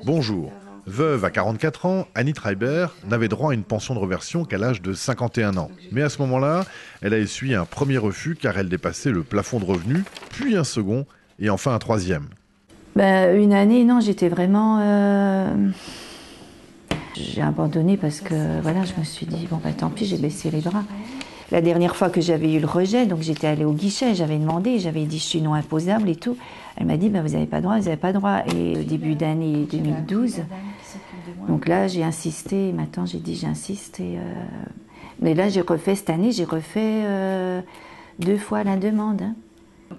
Bonjour. Veuve à 44 ans, Annie Treiber n'avait droit à une pension de réversion qu'à l'âge de 51 ans. Mais à ce moment-là, elle a essuyé un premier refus car elle dépassait le plafond de revenus, puis un second et enfin un troisième. Une année, non, j'étais vraiment... J'ai abandonné parce que voilà, je me suis dit, bon tant pis, j'ai baissé les bras. La dernière fois que j'avais eu le rejet, donc j'étais allée au guichet, j'avais demandé, j'avais dit je suis non imposable et tout. Elle m'a dit vous n'avez pas droit, vous n'avez pas droit. Et au début d'année 2012, donc là j'ai insisté, maintenant j'ai dit j'insiste. Mais là j'ai refait cette année, j'ai refait 2 fois la demande.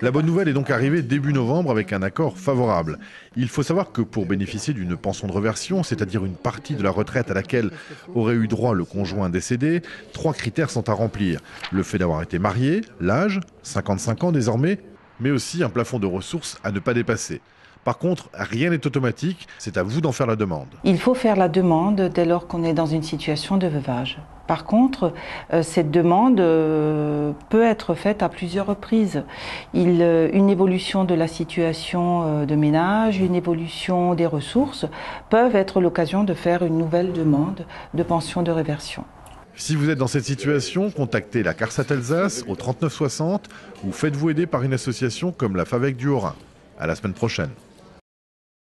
La bonne nouvelle est donc arrivée début novembre avec un accord favorable. Il faut savoir que pour bénéficier d'une pension de réversion, c'est-à-dire une partie de la retraite à laquelle aurait eu droit le conjoint décédé, 3 critères sont à remplir. Le fait d'avoir été marié, l'âge, 55 ans désormais, mais aussi un plafond de ressources à ne pas dépasser. Par contre, rien n'est automatique, c'est à vous d'en faire la demande. Il faut faire la demande dès lors qu'on est dans une situation de veuvage. Par contre, cette demande peut être faite à plusieurs reprises. Une évolution de la situation de ménage, une évolution des ressources peuvent être l'occasion de faire une nouvelle demande de pension de réversion. Si vous êtes dans cette situation, contactez la CARSAT Alsace au 39 60 ou faites-vous aider par une association comme la FAVEC du Haut-Rhin. À la semaine prochaine.